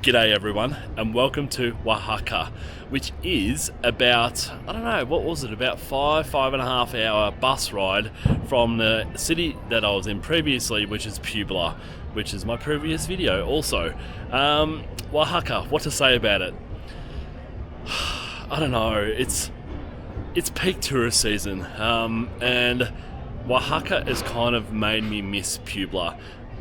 G'day everyone, and welcome to Oaxaca, which is about, I don't know, what was it, about five and a half hour bus ride from the city that I was in previously, which is Puebla, which is my previous video also. Oaxaca, what to say about it? I don't know, it's peak tourist season, and Oaxaca has kind of made me miss Puebla.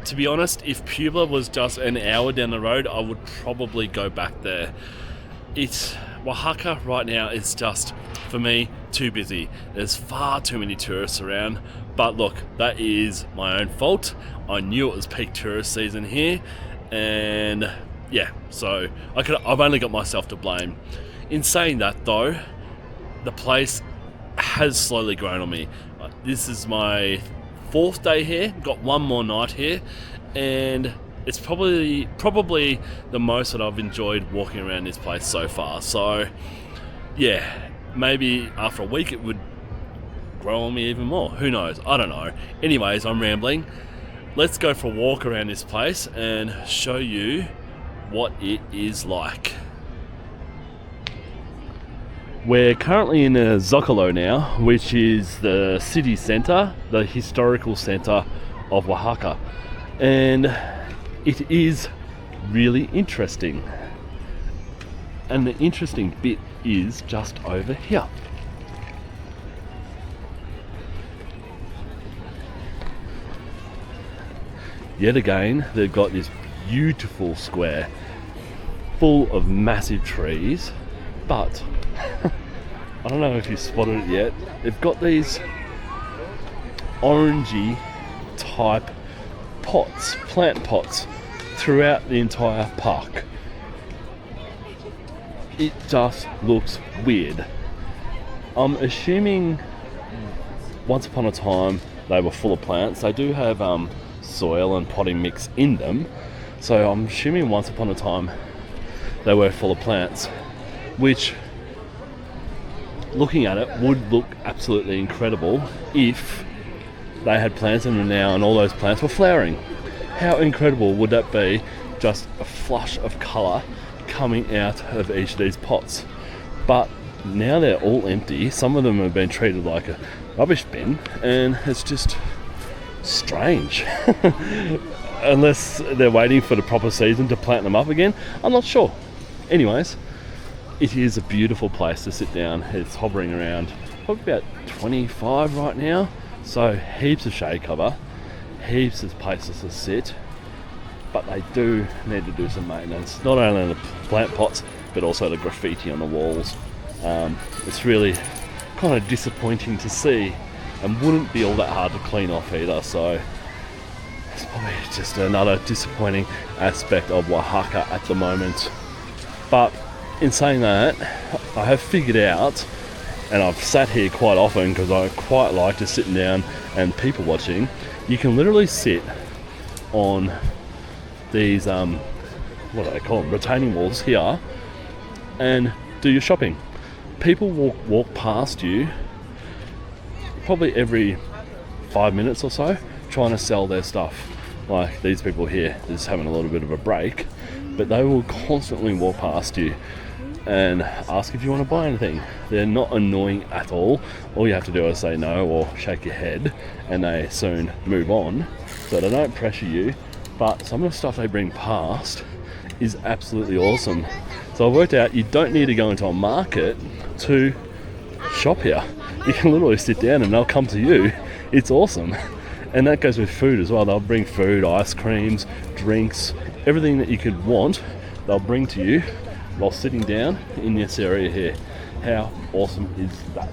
To be honest, if Puebla was just an hour down the road, I would probably go back there. Oaxaca right now is just, for me, too busy. There's far too many tourists around. But look, that is my own fault. I knew it was peak tourist season here, and yeah, so I've only got myself to blame. In saying that though, the place has slowly grown on me. This is my fourth day here, got one more night here, and it's probably the most that I've enjoyed walking around this place so far. So yeah, maybe after a week it would grow on me even more, who knows, I don't know. Anyways, I'm rambling. Let's go for a walk around this place and show you what it is like. We're currently in the Zocalo now, which is the city centre, the historical centre of Oaxaca. And it is really interesting. And the interesting bit is just over here. Yet again, they've got this beautiful square full of massive trees, but I don't know if you spotted it yet, they've got these orangey type pots, plant pots, throughout the entire park. It just looks weird. I'm assuming once upon a time they were full of plants. They do have soil and potting mix in them, so I'm assuming once upon a time they were full of plants, which, looking at it, would look absolutely incredible if they had plants in them now and all those plants were flowering. How incredible would that be? Just a flush of colour coming out of each of these pots. But now they're all empty. Some of them have been treated like a rubbish bin, and it's just strange. Unless they're waiting for the proper season to plant them up again, I'm not sure. Anyways, it is a beautiful place to sit down. It's hovering around probably about 25 right now, so heaps of shade cover, heaps of places to sit, but they do need to do some maintenance, not only on the plant pots but also the graffiti on the walls. It's really kind of disappointing to see and wouldn't be all that hard to clean off either, so it's probably just another disappointing aspect of Oaxaca at the moment. But in saying that, I have figured out, and I've sat here quite often because I quite like just sitting down and people watching, you can literally sit on these, what do they call them, retaining walls here, and do your shopping. People walk past you probably every 5 minutes or so trying to sell their stuff. Like these people here, they're just having a little bit of a break, but they will constantly walk past you and ask if you want to buy anything. They're not annoying at all. All you have to do is say no or shake your head, and they soon move on. So they don't pressure you, but some of the stuff they bring past is absolutely awesome. So I've worked out you don't need to go into a market to shop here. You can literally sit down and they'll come to you. It's awesome. And that goes with food as well. They'll bring food, ice creams, drinks, everything that you could want, they'll bring to you while sitting down in this area here. How awesome is that?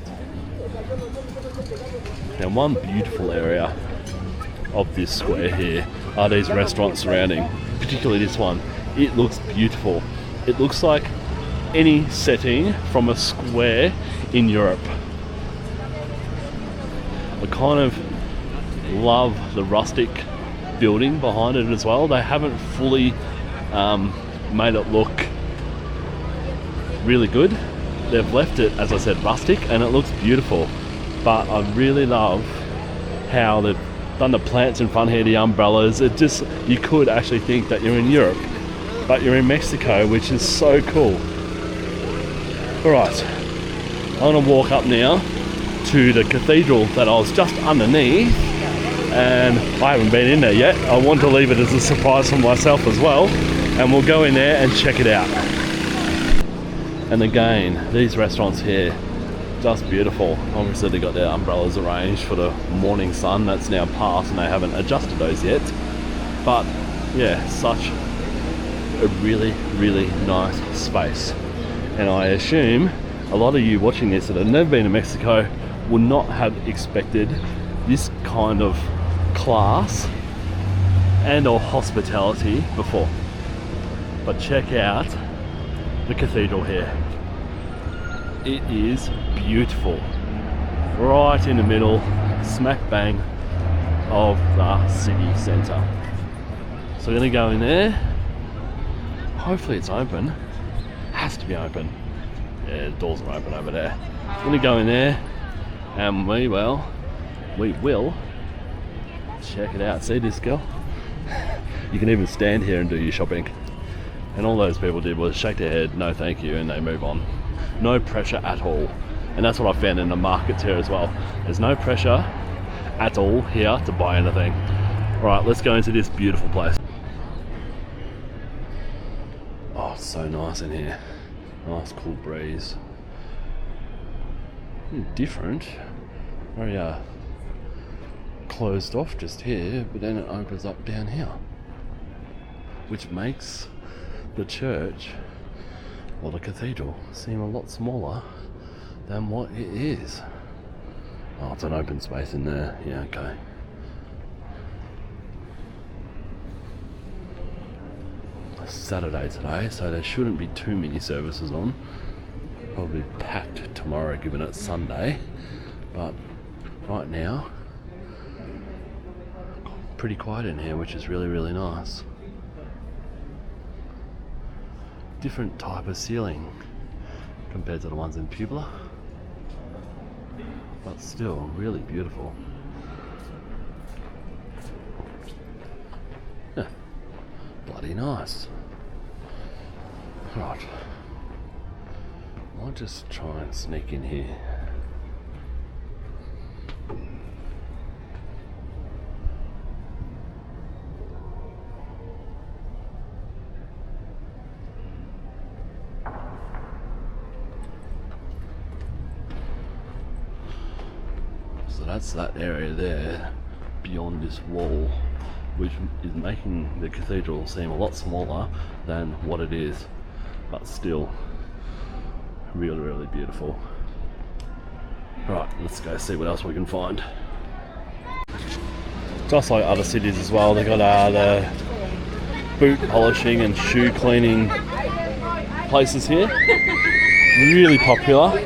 Now, one beautiful area of this square here are these restaurants surrounding, particularly this one. It looks beautiful. It looks like any setting from a square in Europe. I kind of love the rustic building behind it as well. They haven't fully made it look really good. They've left it, as I said, rustic, and it looks beautiful. But I really love how they've done the plants in front here, the umbrellas. It just, you could actually think that you're in Europe. but you're in Mexico, which is so cool. Alright, I'm going to walk up now to the cathedral that I was just underneath, and I haven't been in there yet. I want to leave it as a surprise for myself as well, and we'll go in there and check it out. And again, these restaurants here, just beautiful. Obviously they got their umbrellas arranged for the morning sun. That's now past and they haven't adjusted those yet, but yeah, such a really, really nice space. And I assume a lot of you watching this that have never been to Mexico would not have expected this kind of class and or hospitality before. But check out the cathedral here. It is beautiful. Right in the middle, smack bang of the city centre. So we're going to go in there. Hopefully it's open. Has to be open. Yeah, the doors are open over there. I'm going to go in there and we will check it out. See this girl? You can even stand here and do your shopping. And all those people did was shake their head, no thank you, and they move on. No pressure at all. And that's what I found in the markets here as well. There's no pressure at all here to buy anything. Alright, let's go into this beautiful place. Oh, it's so nice in here. Nice cool breeze. Different. Very closed off just here, but then it opens up down here, which makes the church or the cathedral seem a lot smaller than what it is. Oh, it's an open space in there. Yeah, okay. It's Saturday today, so there shouldn't be too many services on. Probably packed tomorrow given it's Sunday, but right now pretty quiet in here, which is really, really nice. Different type of ceiling compared to the ones in Puebla, but still really beautiful. Yeah, bloody nice. Right, I'll just try and sneak in here. So that's that area there beyond this wall, which is making the cathedral seem a lot smaller than what it is, but still really, really beautiful. Right, let's go see what else we can find. Just like other cities as well, they got the boot polishing and shoe cleaning places here. Really popular.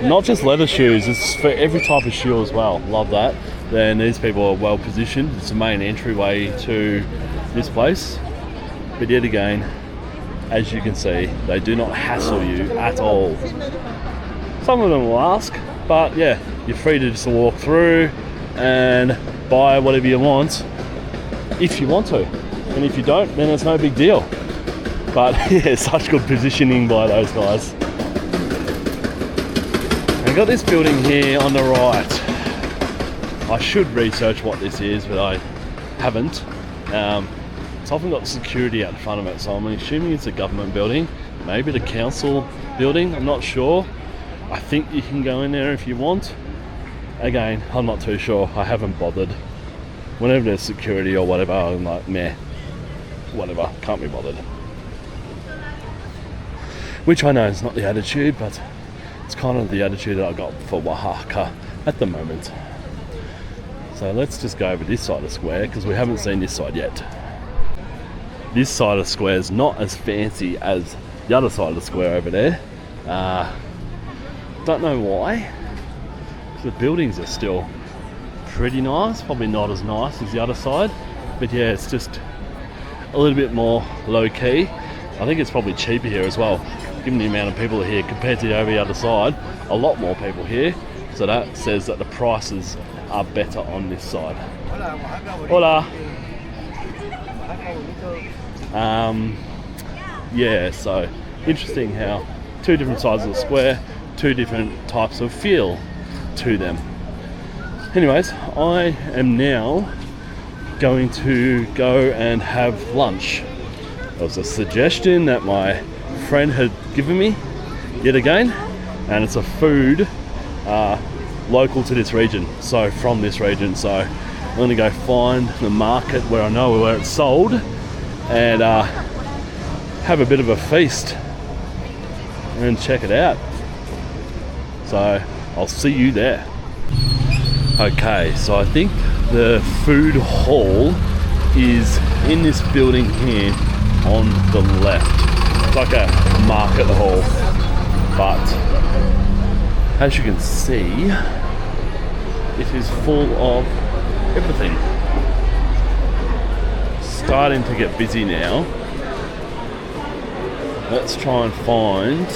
Not just leather shoes, it's for every type of shoe as well. Love that. Then these people are well positioned. It's the main entryway to this place. But yet again, as you can see, they do not hassle you at all. Some of them will ask, but yeah, you're free to just walk through and buy whatever you want if you want to. And if you don't, then it's no big deal. But yeah, such good positioning by those guys. I've got this building here on the right. I should research what this is, but I haven't. It's often got security out the front of it, so I'm assuming it's a government building, maybe the council building, I'm not sure. I think you can go in there if you want. Again, I'm not too sure, I haven't bothered. Whenever there's security or whatever, I'm like, meh, whatever, can't be bothered. Which I know is not the attitude, but it's kind of the attitude that I got for Oaxaca at the moment. So let's just go over this side of the square, because we haven't seen this side yet. This side of the square is not as fancy as the other side of the square over there. Don't know why. The buildings are still pretty nice, probably not as nice as the other side, but yeah, it's just a little bit more low-key. I think it's probably cheaper here as well, given the amount of people here compared to the other side. A lot more people here, so that says that the prices are better on this side. Hola. Yeah, so interesting how two different sides of the square, two different types of feel to them. Anyways, I am now going to go and have lunch. It was a suggestion that my friend had given me yet again, and it's a food local to this region, so from this region. So I'm going to go find the market where I know where it's sold and have a bit of a feast and check it out. So I'll see you there. Okay, so I think the food hall is in this building here on the left. It's like a market hall, but as you can see, it is full of everything. Starting to get busy now. Let's try and find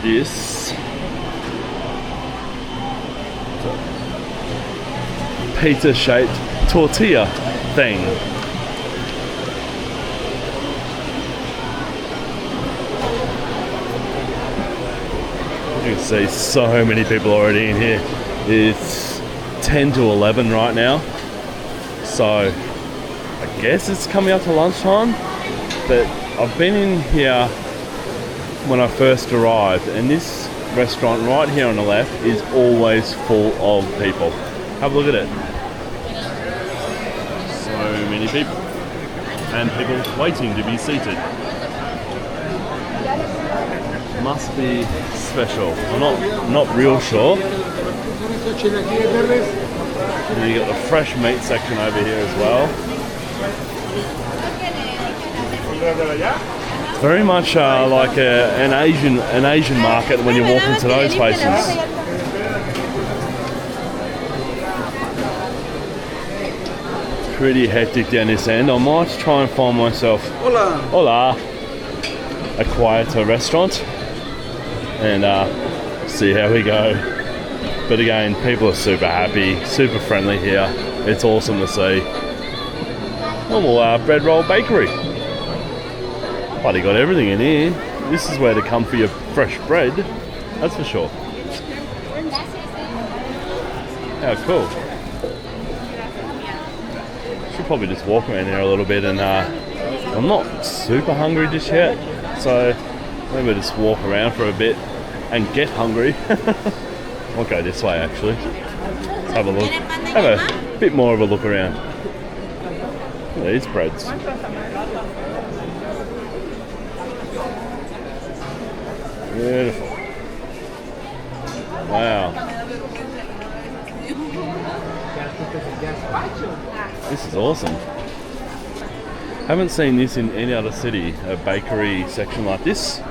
this pizza-shaped tortilla thing. You can see so many people already in here. It's 10 to 11 right now, so I guess it's coming up to lunchtime. But I've been in here when I first arrived, and this restaurant right here on the left is always full of people. Have a look at it. So many people, and people waiting to be seated. Must be special. I'm not real sure. And you got the fresh meat section over here as well. It's very much like an Asian market when you walk into those places. Pretty hectic down this end. I might try and find myself a quieter restaurant and see how we go. But again, people are super happy, super friendly here. It's awesome to see. Normal bread roll bakery. But they got everything in here. This is where to come for your fresh bread, that's for sure. How cool. Should probably just walk around there a little bit, and I'm not super hungry just yet, so maybe just walk around for a bit and get hungry. I'll go this way actually. Let's have a look. Have a bit more of a look around. Look at these breads. Beautiful. Wow. This is awesome. Haven't seen this in any other city, a bakery section like this.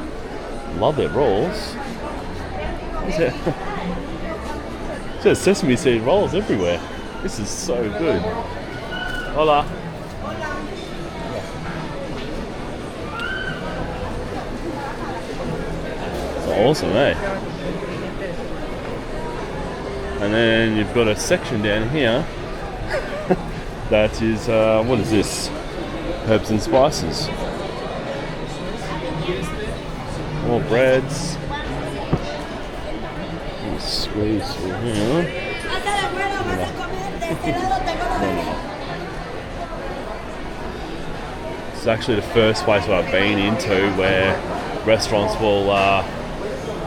Love their rolls. There's sesame seed rolls everywhere. This is so good. Hola. It's awesome, eh? And then you've got a section down here that is, what is this? Herbs and spices. More breads. Squeeze through here. It's actually the first place I've been into where restaurants will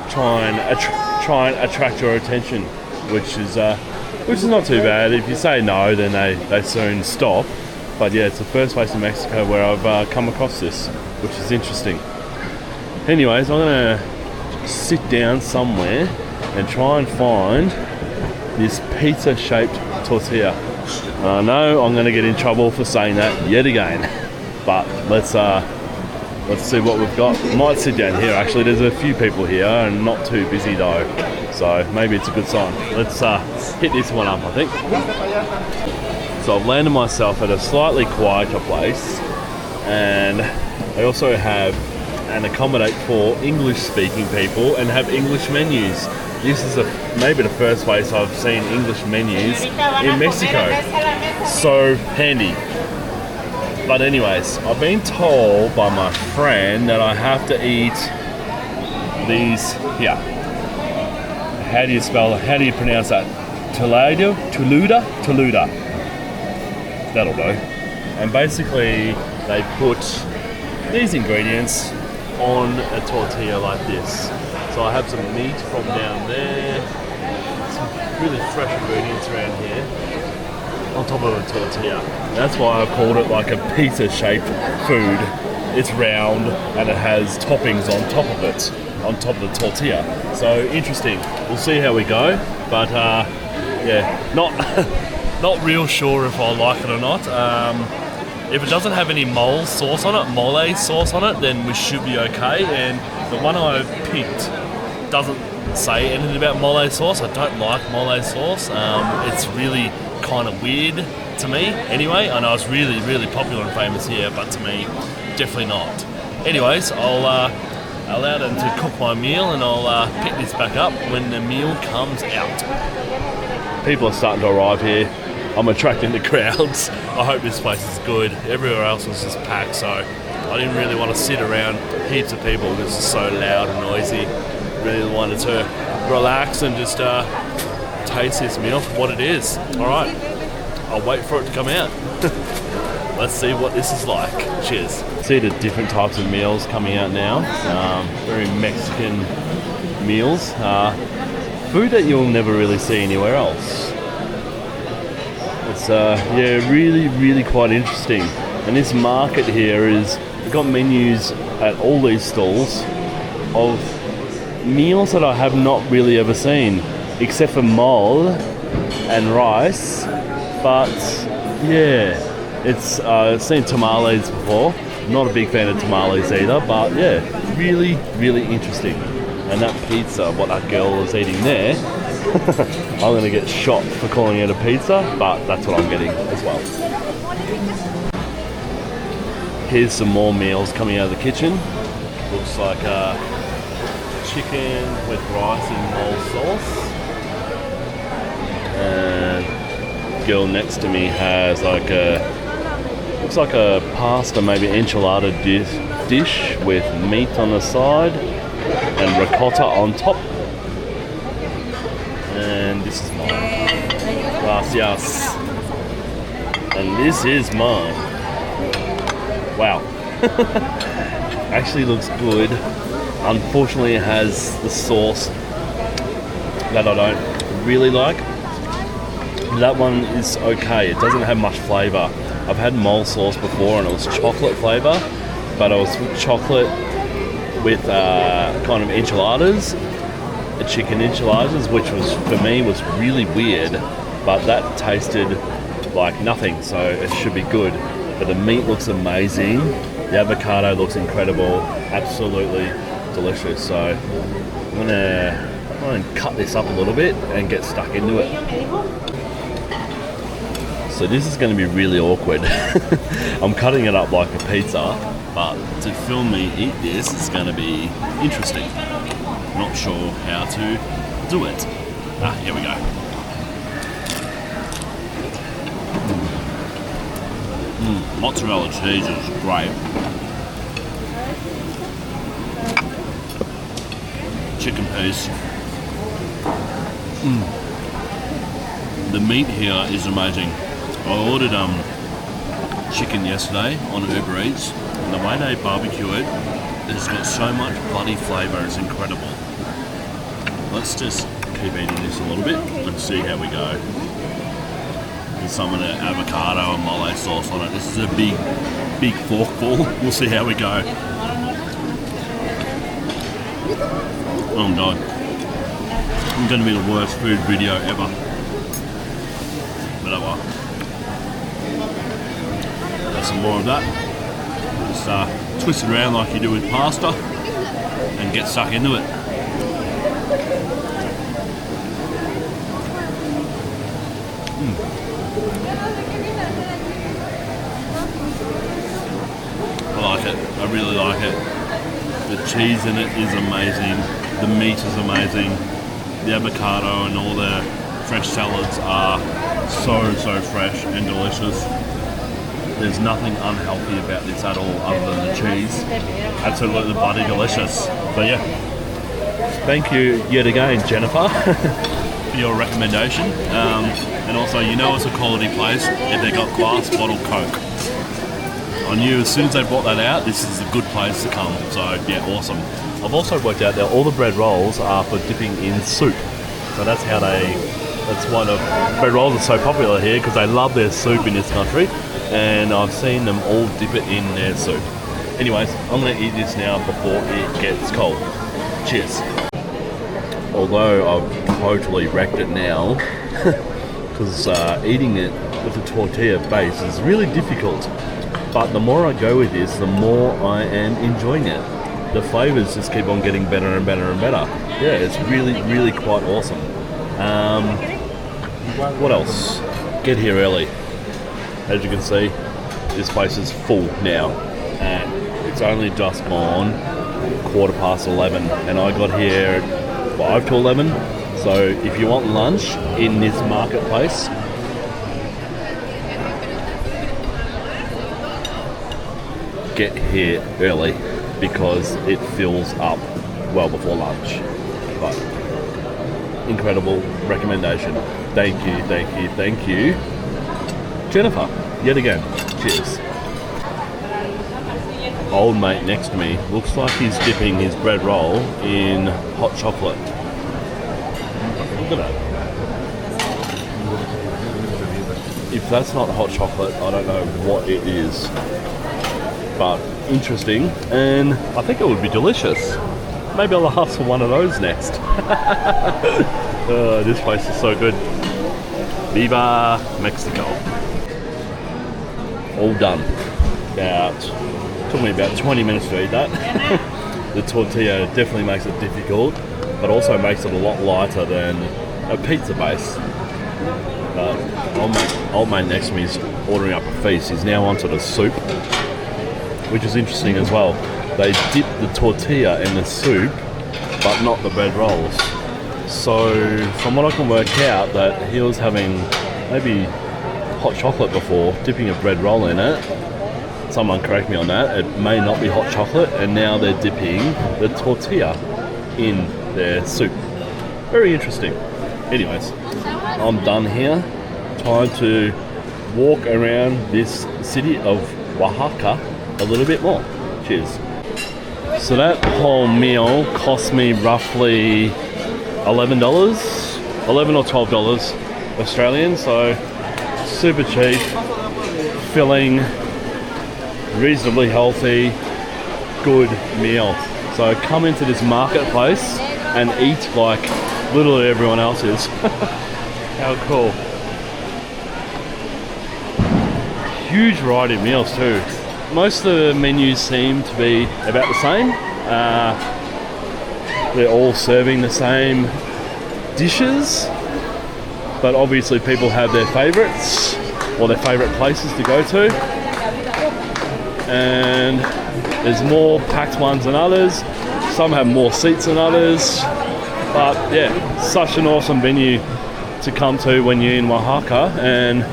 try and attract your attention, which is not too bad. If you say no, then they soon stop. But yeah, it's the first place in Mexico where I've come across this, which is interesting. Anyways, I'm gonna sit down somewhere and try and find this pizza-shaped tortilla. I know I'm going to get in trouble for saying that yet again, but let's see what we've got. Might sit down here actually. There's a few people here and not too busy though, so maybe it's a good sign. Let's hit this one up, I think. So I've landed myself at a slightly quieter place, and they also have and accommodate for English-speaking people and have English menus. This is maybe the first place I've seen English menus in Mexico. So handy. But anyways, I've been told by my friend that I have to eat these here. How do you pronounce that? Toluda. That'll do. And basically they put these ingredients on a tortilla like this. So I have some meat from down there, some really fresh ingredients around here, on top of a tortilla. That's why I called it like a pizza-shaped food. It's round and it has toppings on top of it, on top of the tortilla. So interesting. We'll see how we go, but yeah, not real sure if I like it or not. If it doesn't have any mole sauce on it, then we should be okay. And the one I picked doesn't say anything about mole sauce. I don't like mole sauce. It's really kind of weird to me. Anyway, I know it's really, really popular and famous here, but to me, definitely not. Anyways, I'll allow them to cook my meal, and I'll pick this back up when the meal comes out. People are starting to arrive here. I'm attracting the crowds. I hope this place is good. Everywhere else was just packed, so I didn't really want to sit around heaps of people. This is so loud and noisy. Really wanted to relax and just taste this meal for what it is. Alright, I'll wait for it to come out. Let's see what this is like. Cheers. See the different types of meals coming out now. Very Mexican meals. Food that you'll never really see anywhere else. It's yeah, really, really quite interesting. And this market here we've got menus at all these stalls of meals that I have not really ever seen, except for mole and rice. But yeah, I've seen tamales before. Not a big fan of tamales either, but yeah, really, really interesting. And that pizza, what that girl is eating there, I'm going to get shot for calling it a pizza, but that's what I'm getting as well. Here's some more meals coming out of the kitchen. Looks like chicken with rice and mole sauce. And the girl next to me has like looks like a pasta, maybe enchilada dish with meat on the side and ricotta on top. And this is mine. Gracias. And this is mine. Wow. Actually looks good. Unfortunately it has the sauce that I don't really like. That one is okay. It doesn't have much flavour. I've had mole sauce before and it was chocolate flavour, but it was chocolate with kind of enchiladas, chicken enchiladas, which was, for me, was really weird, but that tasted like nothing, so it should be good. But the meat looks amazing, the avocado looks incredible, absolutely delicious. So I'm gonna try and cut this up a little bit and get stuck into it. So this is going to be really awkward. I'm cutting it up like a pizza, but to film me eat this is going to be interesting. Not sure how to do it. Here we go. Mozzarella cheese is great. Chicken piece. The meat here is amazing. I ordered chicken yesterday on Uber Eats, and the way they barbecue it, it's got so much bloody flavour, it's incredible. Let's just keep eating this a little bit and see how we go. There's some of the avocado and mole sauce on it. This is a big forkful. We'll see how we go. Oh God. It's going to be the worst food video ever. Whatever. Some more of that. Just twist it around like you do with pasta and get stuck into it. I like it. I really like it. The cheese in it is amazing. The meat is amazing. The avocado and all the fresh salads are so fresh and delicious. There's nothing unhealthy about this at all other than the cheese. Absolutely bloody delicious. So yeah, thank you yet again, Jennifer, for your recommendation. And also, you know it's a quality place if they got glass bottle Coke. I knew as soon as they brought that out, this is a good place to come. So yeah, awesome. I've also worked out that all the bread rolls are for dipping in soup. So that's why the bread rolls are so popular here, because they love their soup in this country. And I've seen them all dip it in their soup. Anyways, I'm going to eat this now before it gets cold. Cheers. Although I've totally wrecked it now, because eating it with a tortilla base is really difficult. But the more I go with this, the more I am enjoying it. The flavors just keep on getting better and better and better. Yeah, it's really, really quite awesome. What else? Get here early. As you can see, this place is full now, and it's only just gone 11:15, and I got here at 5 to 11. So if you want lunch in this marketplace, get here early, because it fills up well before lunch. But incredible recommendation. Thank you, thank you, thank you, Jennifer, yet again. Cheers. Old mate next to me looks like he's dipping his bread roll in hot chocolate. Look at that. If that's not hot chocolate, I don't know what it is. But interesting, and I think it would be delicious. Maybe I'll ask for one of those next. This place is so good. Viva Mexico. All done. Took me about 20 minutes to eat that. The tortilla definitely makes it difficult, but also makes it a lot lighter than a pizza base. But old mate next to me is ordering up a feast. He's now onto the soup, which is interesting as well. They dip the tortilla in the soup, but not the bread rolls. So from what I can work out, that he was having maybe hot chocolate before, dipping a bread roll in it. Someone correct me on that. It may not be hot chocolate, and now they're dipping the tortilla in their soup. Very interesting. Anyways, I'm done here. Time to walk around this city of Oaxaca a little bit more. Cheers. So that whole meal cost me roughly $11 or $12 Australian, so super cheap, filling, reasonably healthy, good meal. So come into this marketplace and eat like literally everyone else is. How cool. Huge variety of meals too. Most of the menus seem to be about the same. They're all serving the same dishes, but obviously people have their favourites or their favourite places to go to. And there's more packed ones than others. Some have more seats than others. But yeah, such an awesome venue to come to when you're in Oaxaca and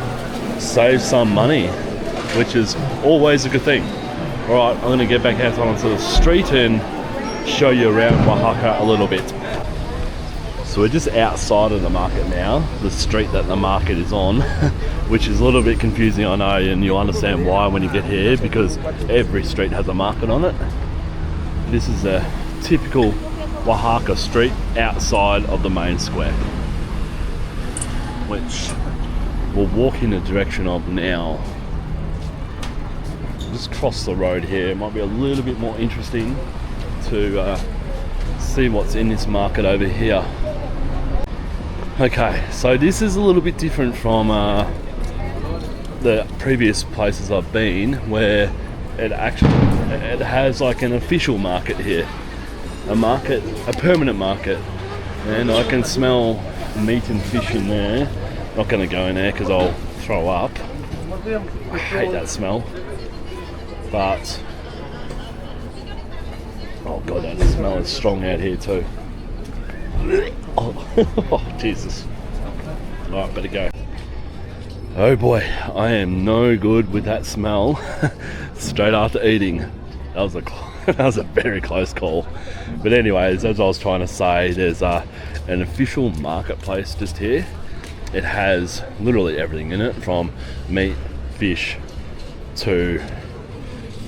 save some money, which is always a good thing. Alright, I'm going to get back out onto the street and show you around Oaxaca a little bit. So we're just outside of the market now, the street that the market is on, which is a little bit confusing, I know, and you'll understand why when you get here, because every street has a market on it. This is a typical Oaxaca street outside of the main square, which we'll walk in the direction of now. Just cross the road here. It might be a little bit more interesting to see what's in this market over here. Okay, so this is a little bit different from the previous places I've been, where it has like an official market here, a permanent market, and I can smell meat and fish in there. Not going to go in there because I'll throw up. I hate that smell. But oh god, that smell is strong out here too. Oh, Jesus. Alright, better go. Oh boy, I am no good with that smell straight after eating. That was that was a very close call. But anyways, as I was trying to say, there's an official marketplace just here. It has literally everything in it, from meat, fish, to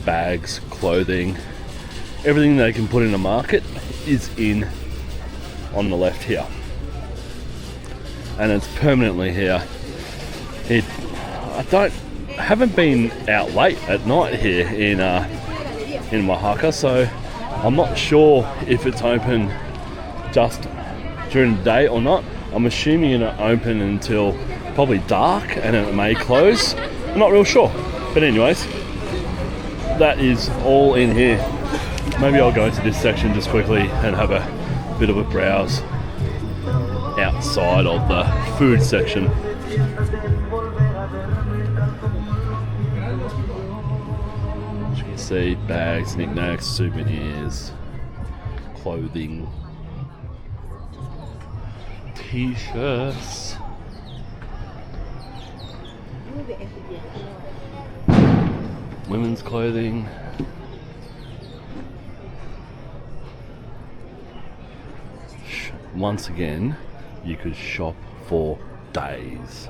bags, clothing. Everything they can put in a market is in on the left here. And it's permanently here. I haven't been out late at night here in Oaxaca, so I'm not sure if it's open just during the day or not. I'm assuming it's open until probably dark, and it may close. I'm not real sure, but anyways, that is all in here. Maybe I'll go into this section just quickly and have a bit of a browse outside of the food section. As you can see, bags, knickknacks, souvenirs, clothing, t-shirts, women's clothing. Once again, you could shop for days.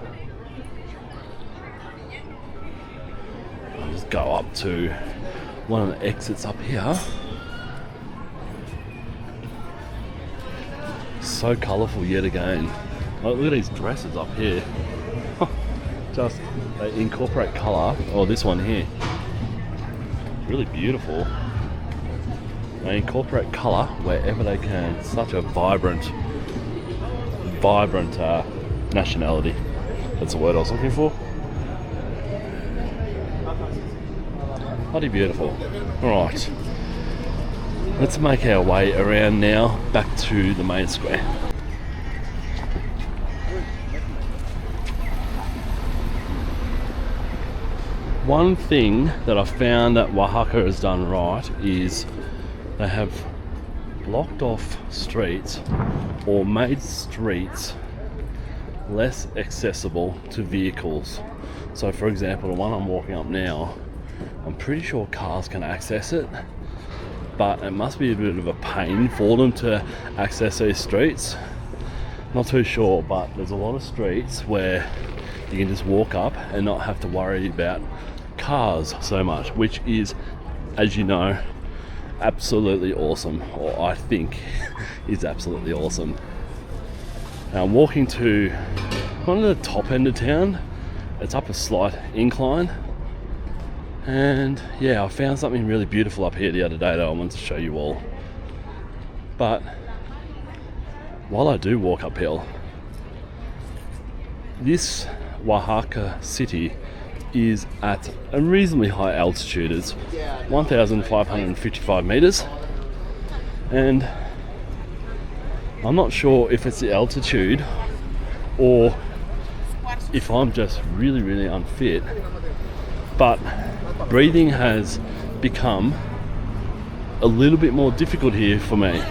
I'll just go up to one of the exits up here. So colourful yet again. Oh, look at these dresses up here. Just they incorporate colour. Oh, this one here. Really beautiful. They incorporate colour wherever they can. Such a vibrant nationality. That's the word I was looking for. Bloody beautiful. Alright. Let's make our way around now back to the main square. One thing that I found that Oaxaca has done right is they have blocked off streets or made streets less accessible to vehicles. So for example, the one I'm walking up now, I'm pretty sure cars can access it, but it must be a bit of a pain for them to access these streets. Not too sure, but there's a lot of streets where you can just walk up and not have to worry about cars so much, which is, as you know, absolutely awesome, or I think is absolutely awesome. Now I'm walking to one of the top end of town. It's up a slight incline, and yeah, I found something really beautiful up here the other day that I wanted to show you all. But while I do walk uphill, this Oaxaca city is at a reasonably high altitude. It's 1,555 meters, and I'm not sure if it's the altitude or if I'm just really unfit, but breathing has become a little bit more difficult here for me.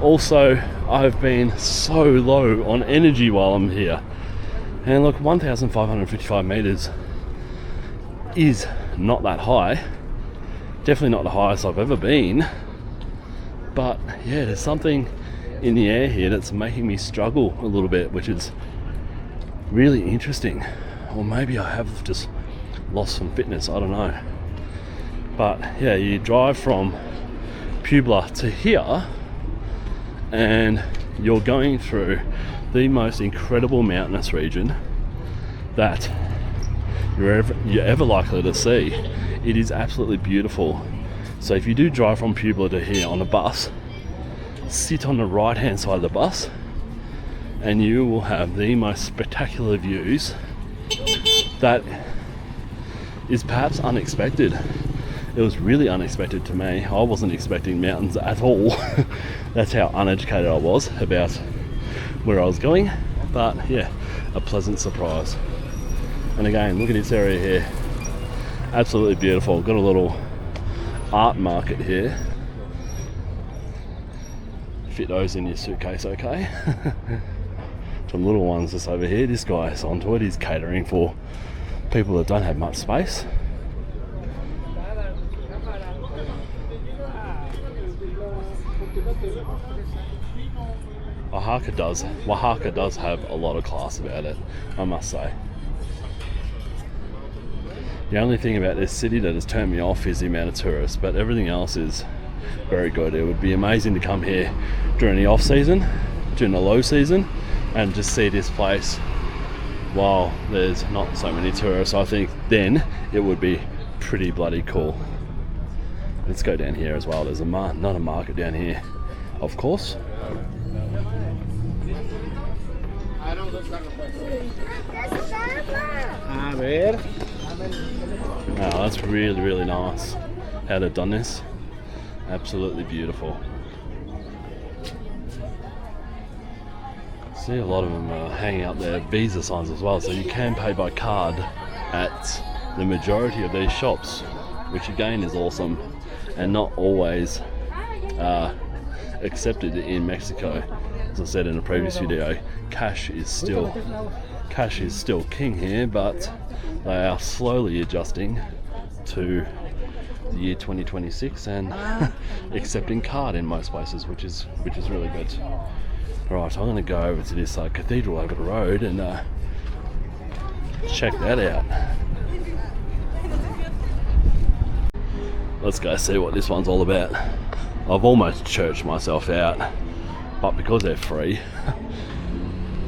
Also, I've been so low on energy while I'm here, and look, 1,555 meters is not that high. Definitely not the highest I've ever been. But yeah, there's something in the air here that's making me struggle a little bit, which is really interesting. Or maybe I have just lost some fitness, I don't know. But yeah, you drive from Puebla to here and you're going through the most incredible mountainous region that you're ever likely to see. It is absolutely beautiful. So if you do drive from Puebla to here on a bus, sit on the right hand side of the bus and you will have the most spectacular views that is perhaps unexpected. It was really unexpected to me. I wasn't expecting mountains at all. That's how uneducated I was about where I was going. But yeah, a pleasant surprise. And again, look at this area here. Absolutely beautiful. Got a little art market here. Fit those in your suitcase, okay? some little ones just over here. This guy's onto it. He's catering for people that don't have much space. Oaxaca does have a lot of class about it, I must say. The only thing about this city that has turned me off is the amount of tourists, but everything else is very good. It would be amazing to come here during the off season, during the low season, and just see this place while there's not so many tourists. I think then it would be pretty bloody cool. Let's go down here as well. There's not a market down here, of course. Oh, that's really, really nice how they've done this. Absolutely beautiful. See, a lot of them are hanging up their Visa signs as well, so you can pay by card at the majority of these shops, which again is awesome and not always accepted in Mexico. As I said in a previous video, cash is still king here, but they are slowly adjusting to the year 2026 and accepting card in most places, which is really good. Right, I'm going to go over to this cathedral over the road and check that out. Let's go see what this one's all about. I've almost churched myself out, but because they're free,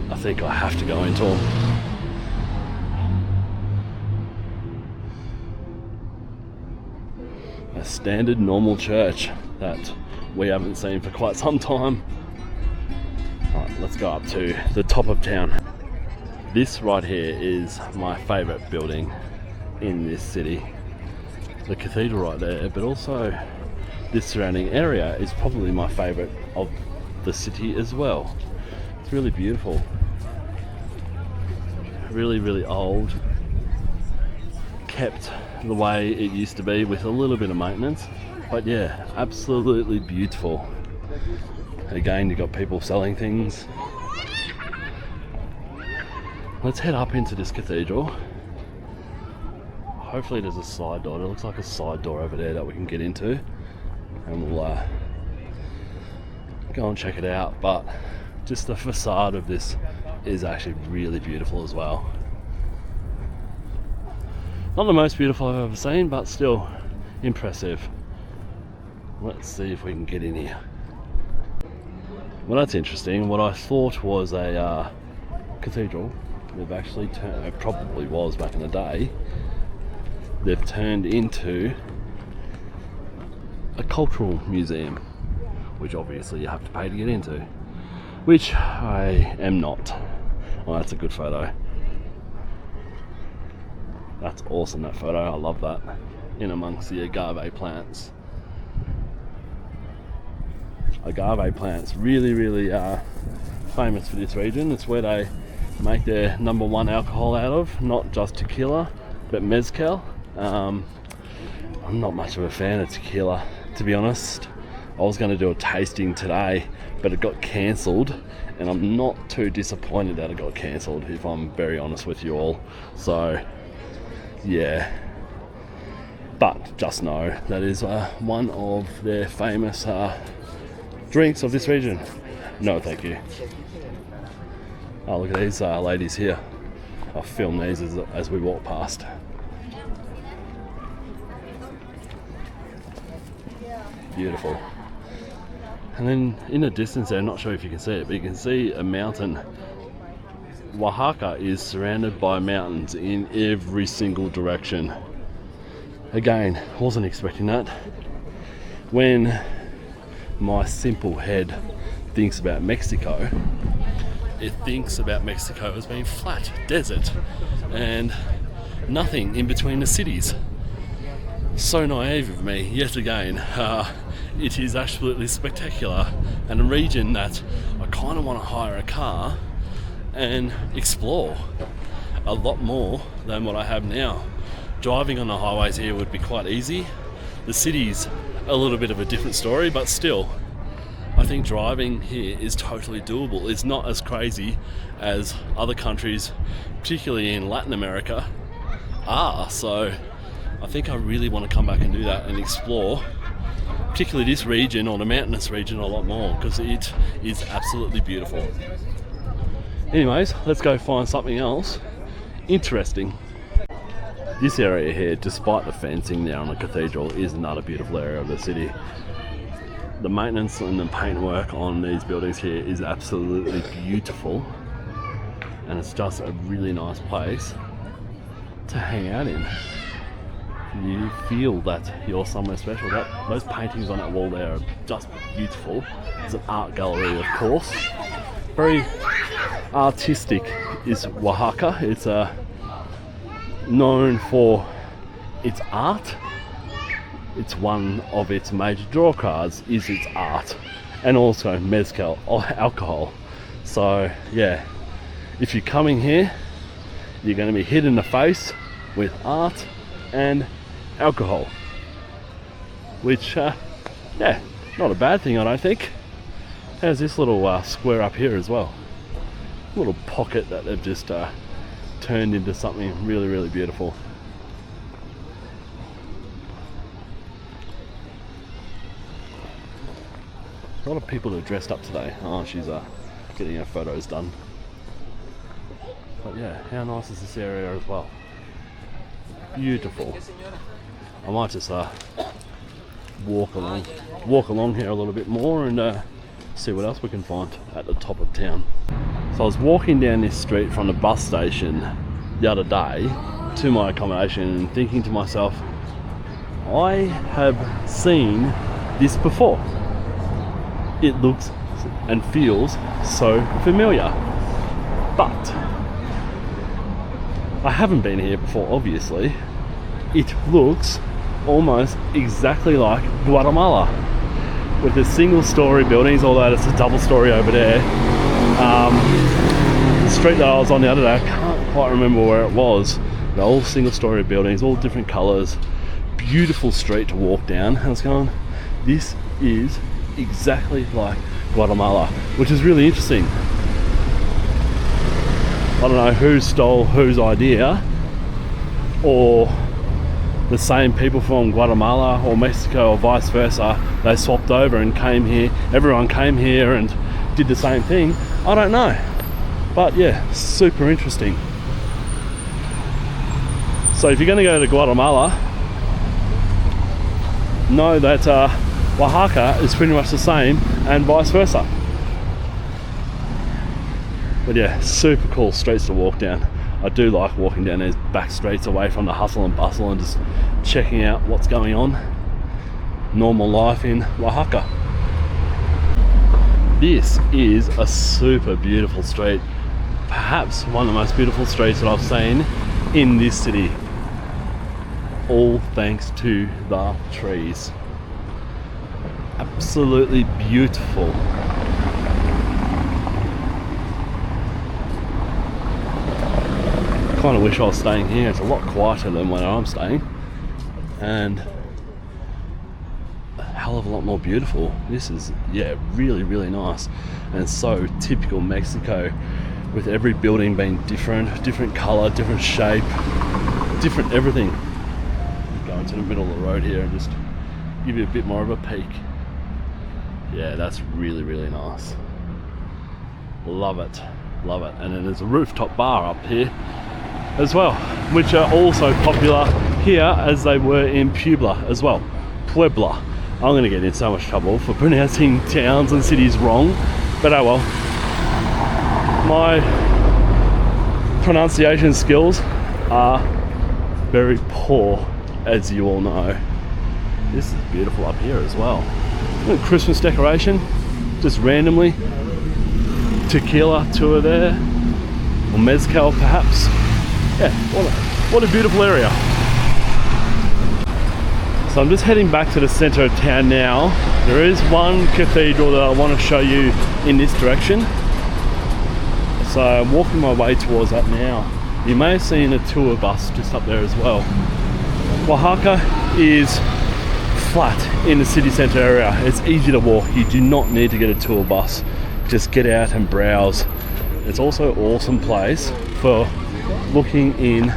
I think I have to go into them. A standard normal church that we haven't seen for quite some time. Alright, let's go up to the top of town. This right here is my favourite building in this city. The cathedral right there, but also this surrounding area is probably my favourite of the city as well. It's really beautiful. Really, really old. Kept the way it used to be with a little bit of maintenance. But yeah, absolutely beautiful. Again, you've got people selling things. Let's head up into this cathedral. Hopefully there's a side door. There looks like a side door over there that we can get into. And we'll go and check it out. But just the facade of this is actually really beautiful as well. Not the most beautiful I've ever seen, but still impressive. Let's see if we can get in here. Well, that's interesting. What I thought was a cathedral, they've actually turned, it probably was back in the day, they've turned into a cultural museum, which obviously you have to pay to get into, which I am not. Well, that's a good photo. That's awesome, that photo. I love that. In amongst the agave plants. Agave plants, really, really famous for this region. It's where they make their #1 alcohol out of, not just tequila, but mezcal. I'm not much of a fan of tequila, to be honest. I was going to do a tasting today, but it got cancelled, and I'm not too disappointed that it got cancelled, if I'm very honest with you all. So yeah, but just know that is one of their famous drinks of this region. No thank you. Oh, look at these ladies here. I'll film these as we walk past. Beautiful. And then in the distance there, I'm not sure if you can see it, but you can see a mountain. Oaxaca is surrounded by mountains in every single direction. Again, wasn't expecting that. When my simple head thinks about Mexico, it thinks about Mexico as being flat, desert, and nothing in between the cities. So naive of me, yet again. It is absolutely spectacular, and a region that I kind of want to hire a car and explore a lot more than what I have now. Driving on the highways here would be quite easy. The city's a little bit of a different story, but still I think driving here is totally doable. It's not as crazy as other countries, particularly in Latin America, are. So I think I really want to come back and do that and explore, particularly this region or the mountainous region, a lot more, because it is absolutely beautiful. Anyways, let's go find something else interesting. This area here, despite the fencing there on the cathedral, is another beautiful area of the city. The maintenance and the paintwork on these buildings here is absolutely beautiful, and it's just a really nice place to hang out in. You feel that you're somewhere special. Those paintings on that wall there are just beautiful. It's an art gallery, of course. Very artistic is Oaxaca. It's known for its art. It's one of its major draw cards is its art, and also Mezcal or alcohol. So yeah, if you're coming here, you're going to be hit in the face with art and alcohol, which yeah, not a bad thing, I don't think. There's this little square up here as well, a little pocket that they've just turned into something really, really beautiful. A lot of people are dressed up today. Oh, she's getting her photos done. But yeah, how nice is this area as well? Beautiful. I might just walk along here a little bit more and see what else we can find at the top of town. So I was walking down this street from the bus station the other day to my accommodation and thinking to myself, I have seen this before. It looks and feels so familiar, but I haven't been here before, obviously. It looks almost exactly like Guatemala, with the single story buildings, although it's a double story over there. The street that I was on the other day, I can't quite remember where it was. They're all single story buildings, all different colours, beautiful street to walk down. And I was going, this is exactly like Guatemala, which is really interesting. I don't know who stole whose idea, or the same people from Guatemala or Mexico or vice versa, they swapped over and came here, everyone came here and did the same thing. I don't know, but yeah, super interesting. So if you're going to go to Guatemala, know that Oaxaca is pretty much the same, and vice versa. But yeah, super cool streets to walk down. I do like walking down these back streets away from the hustle and bustle and just checking out what's going on. Normal life in Oaxaca. This is a super beautiful street. Perhaps one of the most beautiful streets that I've seen in this city. All thanks to the trees. Absolutely beautiful. I kind of wish I was staying here. It's a lot quieter than where I'm staying, and a hell of a lot more beautiful. This is, yeah, really, really nice, and so typical Mexico, with every building being different color, different shape, different everything. Go into the middle of the road here and just give you a bit more of a peek. Yeah, that's really, really nice. Love it, love it. And then there's a rooftop bar up here as well, which are also popular here as they were in Puebla as well. Puebla. I'm going to get in so much trouble for pronouncing towns and cities wrong, but oh well. My pronunciation skills are very poor, as you all know. This is beautiful up here as well. A Christmas decoration, just randomly. Tequila tour there, or Mezcal perhaps. Yeah, what a beautiful area. So I'm just heading back to the center of town now. There is one cathedral that I want to show you in this direction. So I'm walking my way towards that now. You may have seen a tour bus just up there as well. Oaxaca is flat in the city centre area. It's easy to walk. You do not need to get a tour bus. Just get out and browse. It's also an awesome place for looking in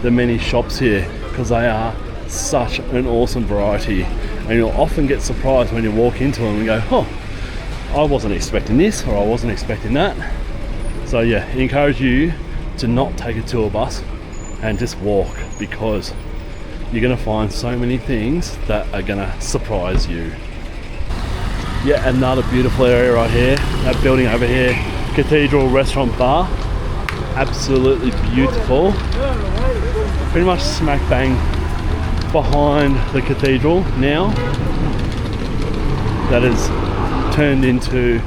the many shops here, because they are such an awesome variety, and you'll often get surprised when you walk into them and go, oh, I wasn't expecting this, or I wasn't expecting that. So yeah, I encourage you to not take a tour bus and just walk, because you're going to find so many things that are going to surprise you. Yeah, another beautiful area right here, that building over here, Cathedral Restaurant Bar. Absolutely beautiful. Pretty much smack bang behind the cathedral now. That is turned into,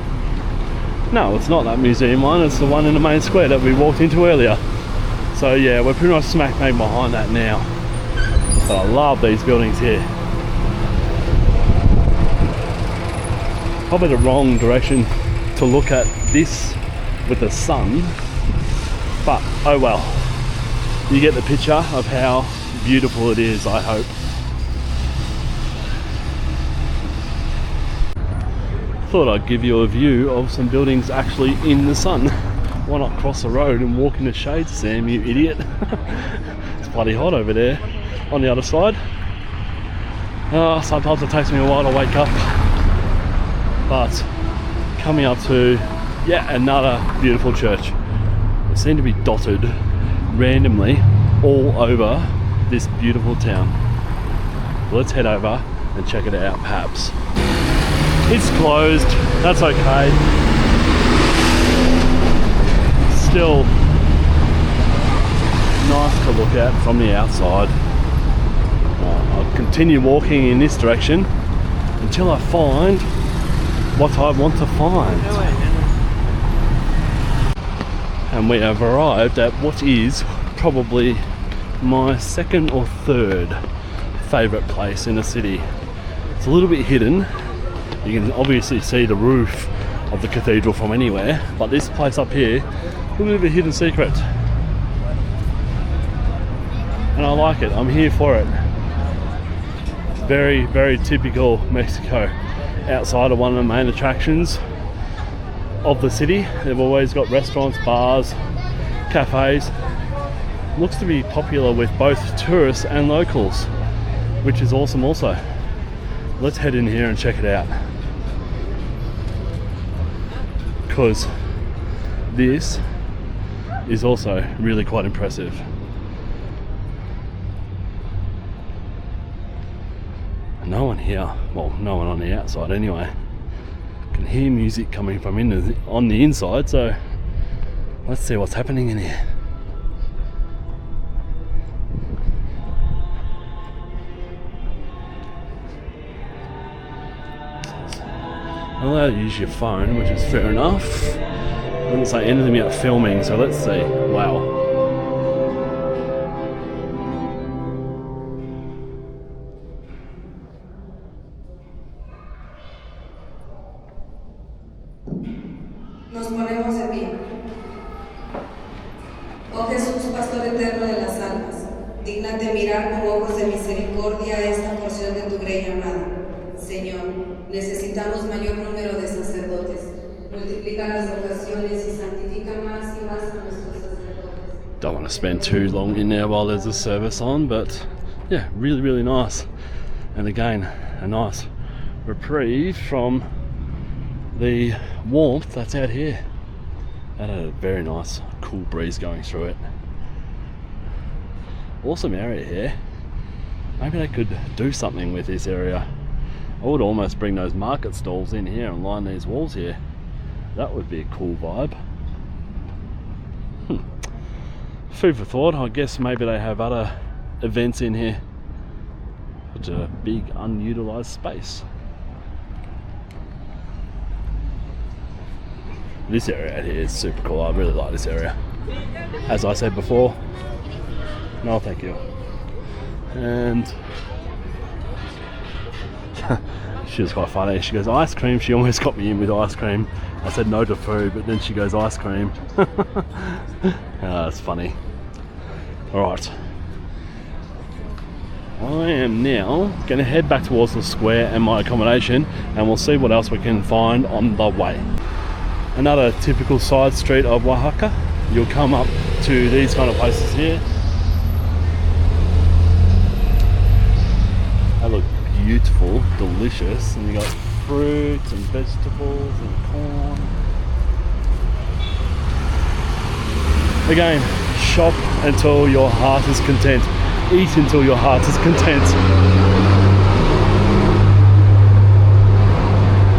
no, it's not that museum one, it's the one in the main square that we walked into earlier. So yeah, we're pretty much smack bang behind that now. But I love these buildings here. Probably the wrong direction to look at this with the sun, but oh well. You get the picture of how beautiful it is, I hope. Thought I'd give you a view of some buildings actually in the sun. Why not cross the road and walk in the shade, Sam, you idiot? It's bloody hot over there on the other side. Sometimes it takes me a while to wake up. But coming up to yet another beautiful church. They seem to be dotted randomly all over this beautiful town. Let's head over and check it out perhaps. It's closed, that's okay. Still nice to look at from the outside. I'll continue walking in this direction until I find what I want to find. And we have arrived at what is probably my second or third favourite place in the city. It's a little bit hidden. You can obviously see the roof of the cathedral from anywhere, but this place up here, a little bit of a hidden secret. And I like it, I'm here for it. Very, very typical Mexico. Outside of one of the main attractions of the city, they've always got restaurants, bars, cafes. Looks to be popular with both tourists and locals, which is awesome also. Let's head in here and check it out, because this is also really quite impressive. No one here, well, no one on the outside anyway. Can hear music coming from on the inside, so let's see what's happening in here. You're allowed to use your phone, which is fair enough. It doesn't say anything about filming, so let's see. Wow. Nos ponemos de pie. Oh Jesús, pastor eterno de las almas, dígnate mirar con ojos de misericordia esta porción de tu grey amada. Señor, necesitamos mayor número de sacerdotes. Multiplica las vocaciones y santifica más y más a nuestros sacerdotes. Don't want to spend too long in there while there's a service on, but yeah, really, really nice. And again, a nice reprieve from the warmth that's out here. That had a very nice cool breeze going through it. Awesome area here. Maybe they could do something with this area. I would almost bring those market stalls in here and line these walls here. That would be a cool vibe. Food for thought. I guess maybe they have other events in here. Such a big unutilized space. This area out here is super cool. I really like this area. As I said before, no thank you. And she was quite funny. She goes, ice cream. She almost got me in with ice cream. I said no to food, but then she goes, ice cream. That's funny. Alright. I am now going to head back towards the square and my accommodation, and we'll see what else we can find on the way. Another typical side street of Oaxaca. You'll come up to these kind of places here. They look beautiful, delicious, and you got fruits and vegetables and corn. Again, shop until your heart is content. Eat until your heart is content.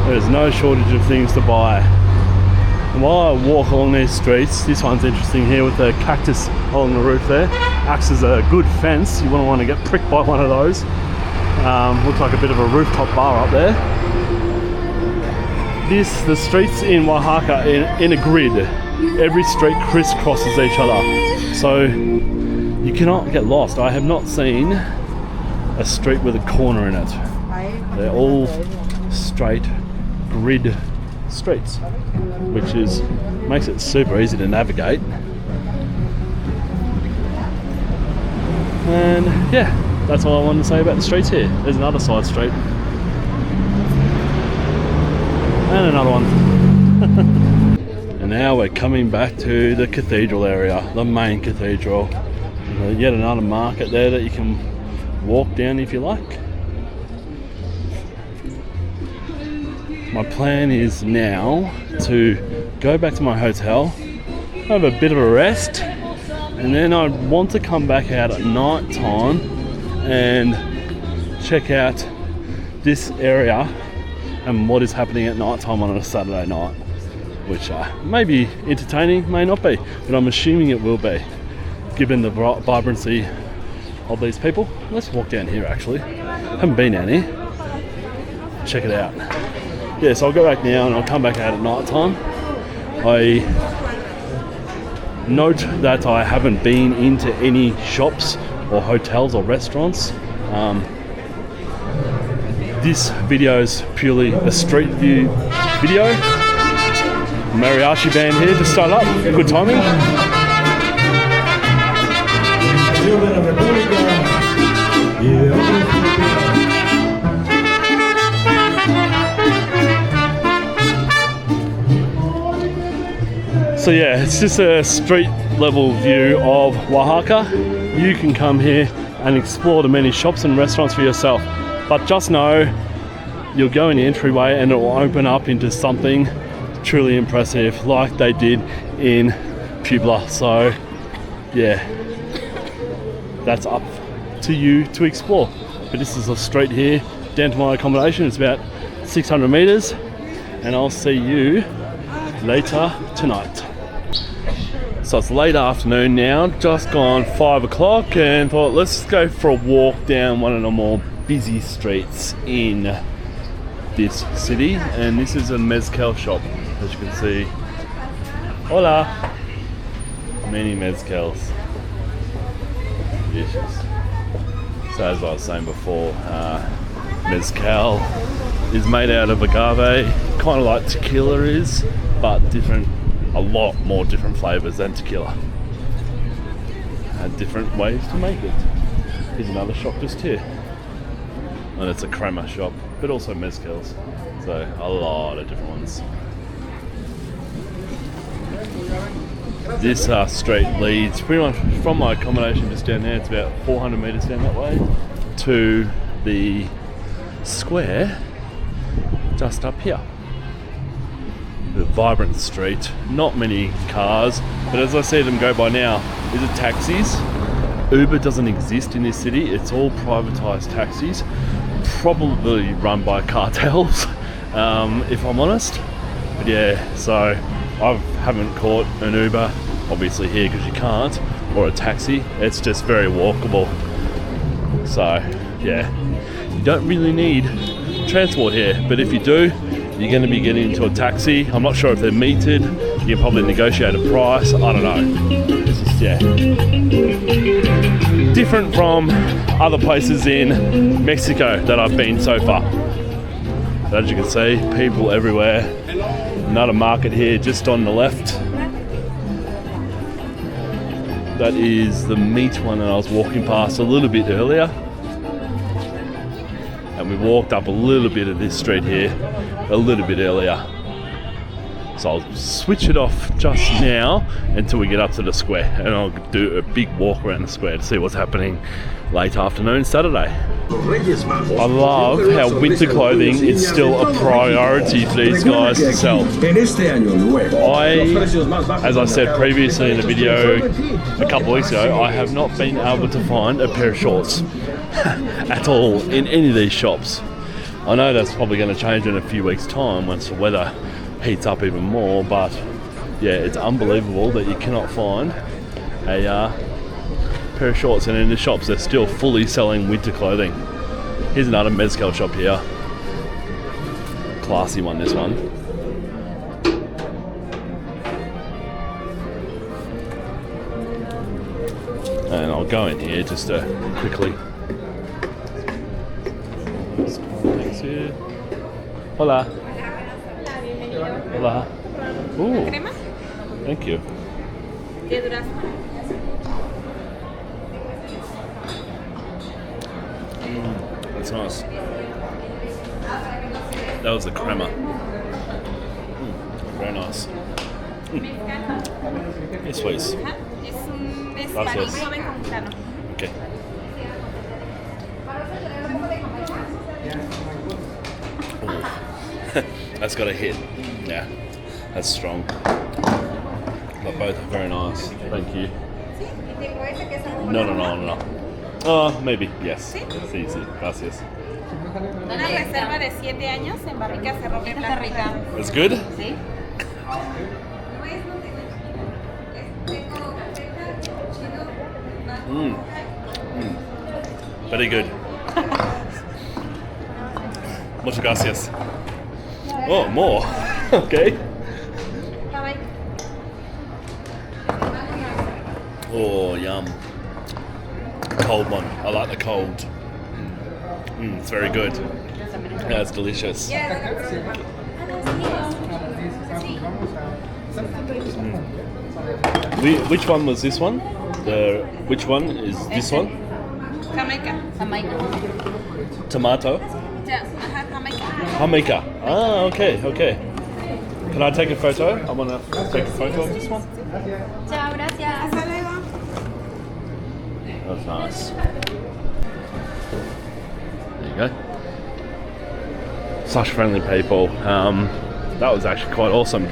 There's no shortage of things to buy. And while I walk along these streets, this one's interesting here with the cactus along the roof there. Acts as a good fence. You wouldn't want to get pricked by one of those. Looks like a bit of a rooftop bar up there. The streets in Oaxaca in a grid. Every street crisscrosses each other. So you cannot get lost. I have not seen a street with a corner in it. They're all straight grid streets, which makes it super easy to navigate. And yeah, that's all I wanted to say about the streets here. There's another side street. And another one. And now we're coming back to the cathedral area, the main cathedral. Yet another market there that you can walk down if you like. My plan is now to go back to my hotel, have a bit of a rest, and then I want to come back out at night time and check out this area and what is happening at night time on a Saturday night, which may be entertaining, may not be, but I'm assuming it will be, given the vibrancy of these people. Let's walk down here actually. Haven't been down here. Check it out. Yeah, so I'll go back now and I'll come back out at night time. I note that I haven't been into any shops or hotels or restaurants. This video is purely a street view video. Mariachi band here to start up. Good timing. So yeah, it's just a street level view of Oaxaca. You can come here and explore the many shops and restaurants for yourself, but just know you'll go in the entryway and it will open up into something truly impressive like they did in Puebla. So yeah, that's up to you to explore. But this is a street here down to my accommodation. It's about 600 meters, and I'll see you later tonight. So it's late afternoon now, just gone 5 o'clock, and thought let's go for a walk down one of the more busy streets in this city. And this is a Mezcal shop, as you can see. Hola! Many Mezcals. Delicious. So as I was saying before, Mezcal is made out of agave, kind of like tequila is, but different, a lot more different flavors than tequila. And different ways to make it. Here's another shop just here. And it's a crema shop, but also mezcals. So a lot of different ones. This street leads pretty much from my accommodation just down there. It's about 400 meters down that way to the square just up here. The vibrant street, not many cars, but as I see them go by now, is it taxis? Uber doesn't exist in this city. It's all privatized taxis, probably run by cartels, if I'm honest. But yeah, so I haven't caught an Uber, obviously here because you can't, or a taxi. It's just very walkable. So yeah, you don't really need transport here, but if you do, you're going to be getting into a taxi. I'm not sure if they're metered. You can probably negotiate a price. I don't know. It's just, yeah, different from other places in Mexico that I've been so far. But as you can see, people everywhere. Another market here just on the left. That is the meat one that I was walking past a little bit earlier. we walked up a little bit of this street here a little bit earlier. So I'll switch it off just now until we get up to the square, and I'll do a big walk around the square to see what's happening late afternoon Saturday. I love how winter clothing is still a priority for these guys to sell. As I said previously in a video a couple of weeks ago, I have not been able to find a pair of shorts at all in any of these shops. I know that's probably going to change in a few weeks' time once the weather heats up even more, but yeah, it's unbelievable that you cannot find a pair of shorts, and in the shops they're still fully selling winter clothing. Here's another Mezcal shop here. Classy one, this one. And I'll go in here just to quickly. Thanks here. Hola. Hola. Ooh. ¿Crema? Thank you. ¿Qué durazno? That's nice. That was the crema. Very nice. Yes, please. Ajá. Es un Gracias. joven con grano. Okay. That's got a hit. Yeah, that's strong. But both are very nice. Thank you. No. Maybe, yes. Sí, sí. Gracias. Una reserva de 7 años en barrica cerro rica. It's good? Sí. Very good. Muchas gracias. Oh, more. Okay. Bye. Oh, yum. Cold one. I like the cold. It's very good. Yeah, it's delicious. Which one was this one? Which one is this one? Jamaica. Tomato? Ya, ajá, Jamaica. Jamaica. Ah, okay. Can I take a photo? I want to take a photo of this one. Chao, gracias. Hasta luego. That's nice. There you go. Such friendly people. That was actually quite awesome.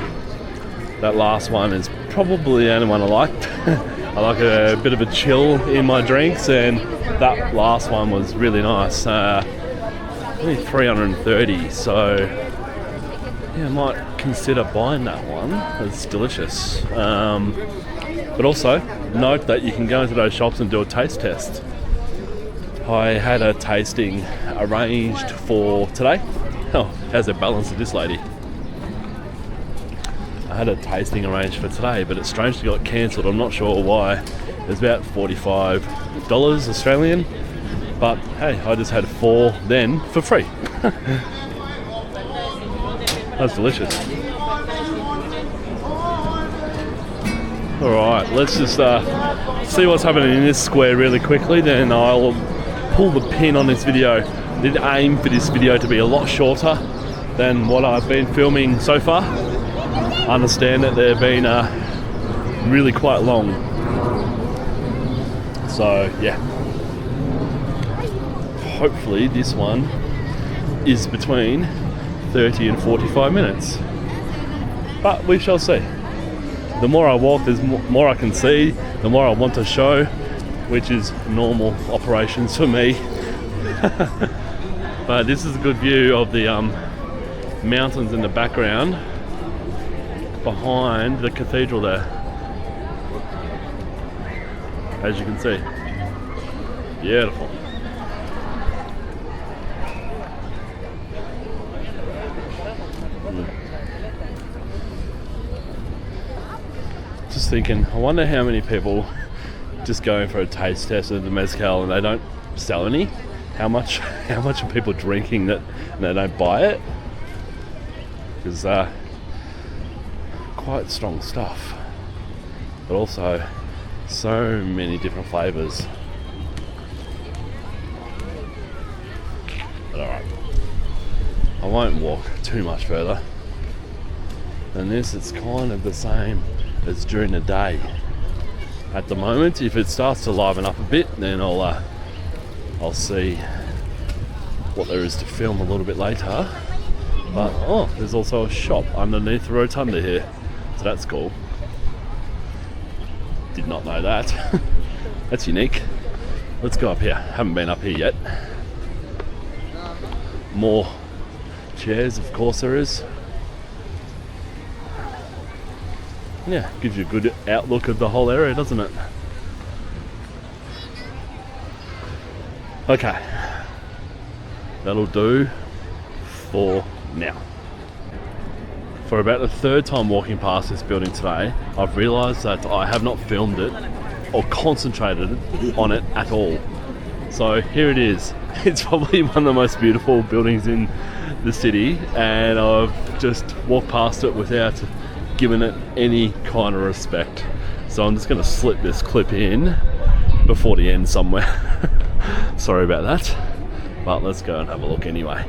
That last one is probably the only one I liked. I like a bit of a chill in my drinks, and that last one was really nice. Only 330, so yeah, I might consider buying that one. It's delicious. But also note that you can go into those shops and do a taste test. I had a tasting arranged for today. Oh, how's the balance of this lady? I had a tasting arranged for today, but it strangely got cancelled. I'm not sure why. It was about $45 Australian, but hey, I just had 4 then for free. That's delicious. Alright, let's just see what's happening in this square really quickly, then I'll pull the pin on this video. I did aim for this video to be a lot shorter than what I've been filming so far. I understand that they've been really quite long. So yeah, hopefully this one is between 30 and 45 minutes. But we shall see. The more I walk, there's more I can see, the more I want to show, which is normal operations for me. But this is a good view of the mountains in the background behind the cathedral there, as you can see. Beautiful. Just thinking, I wonder how many people just going for a taste test of the mezcal and they don't sell any. How much are people drinking that and they don't buy it? Because quite strong stuff, but also so many different flavors. But alright. I won't walk too much further than this. It's kind of the same as during the day. At the moment, if it starts to liven up a bit, then I'll see what there is to film a little bit later. But oh, there's also a shop underneath the rotunda here, so that's cool. Did not know that. That's unique. Let's go up here. Haven't been up here yet. More chairs, of course there is. Yeah, gives you a good outlook of the whole area, doesn't it? Okay, that'll do for now. For about the third time walking past this building today, I've realised that I have not filmed it or concentrated on it at all. So here it is. It's probably one of the most beautiful buildings in the city, and I've just walked past it without giving it any kind of respect. So I'm just going to slip this clip in before the end somewhere. Sorry about that, but let's go and have a look anyway.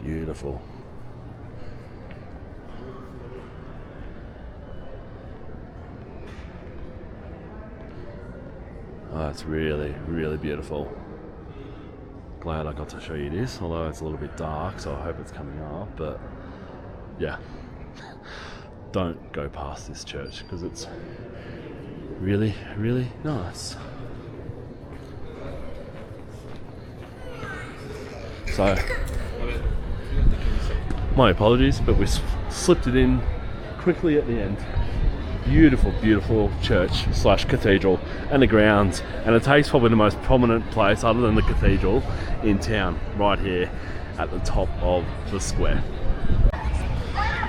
Beautiful. Oh, it's really, really beautiful. Glad I got to show you this, although it's a little bit dark, so I hope it's coming up, but yeah. Don't go past this church because it's really, really nice. So, my apologies, but we slipped it in quickly at the end. Beautiful, beautiful church slash cathedral, and the grounds, and it takes probably the most prominent place other than the cathedral in town, right here at the top of the square.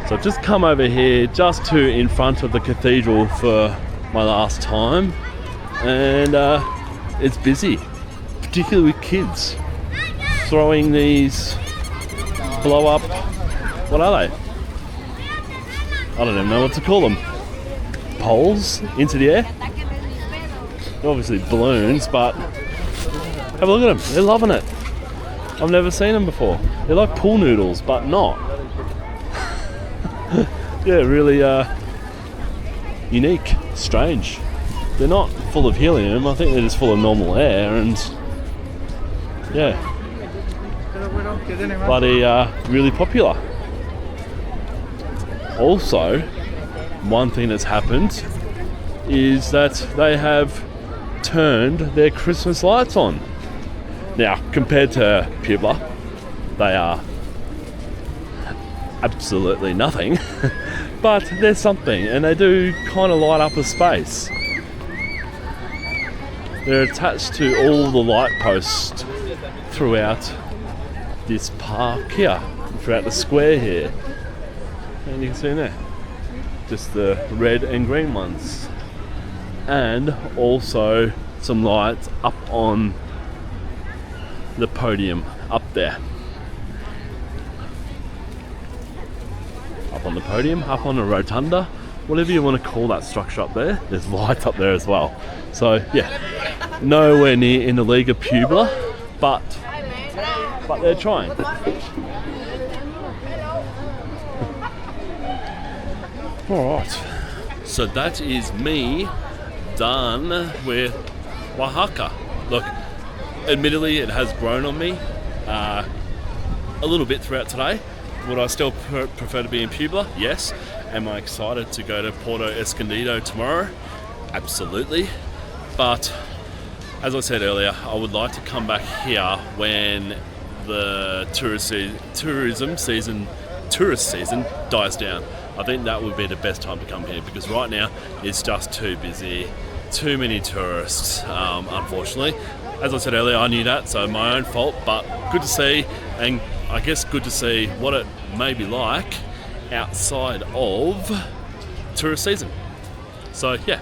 So I've just come over here just to in front of the cathedral for my last time, and it's busy, particularly with kids throwing these blow up, what are they? I don't even know what to call them. Poles into the air. They're obviously balloons, but have a look at them. They're loving it. I've never seen them before. They're like pool noodles, but not. Yeah, really unique, strange. They're not full of helium. I think they're just full of normal air, and yeah, bloody really popular. Also, one thing that's happened is that they have turned their Christmas lights on. Now, compared to Puebla, they are absolutely nothing, but there's something, and they do kind of light up a space. They're attached to all the light posts throughout this park here, throughout the square here, and you can see there just the red and green ones, and also some lights up on the podium up there, up on the podium, up on the rotunda, whatever you want to call that structure up there. There's lights up there as well. So yeah, nowhere near in the league of Puebla, but they're trying. Alright, so that is me done with Oaxaca. Look, admittedly it has grown on me a little bit throughout today. Would I still prefer to be in Puebla? Yes. Am I excited to go to Puerto Escondido tomorrow? Absolutely. But as I said earlier, I would like to come back here when the tourist season dies down. I think that would be the best time to come here, because right now it's just too busy, too many tourists, unfortunately. As I said earlier, I knew that, so my own fault, but good to see, and I guess good to see what it may be like outside of tourist season. So yeah,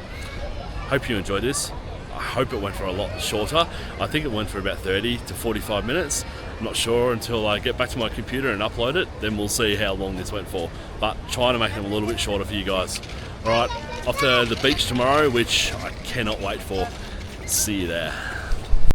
hope you enjoyed this. I hope it went for a lot shorter. I think it went for about 30 to 45 minutes. I'm not sure until I get back to my computer and upload it, then we'll see how long this went for. But trying to make them a little bit shorter for you guys. Alright, off to the beach tomorrow, which I cannot wait for. See you there.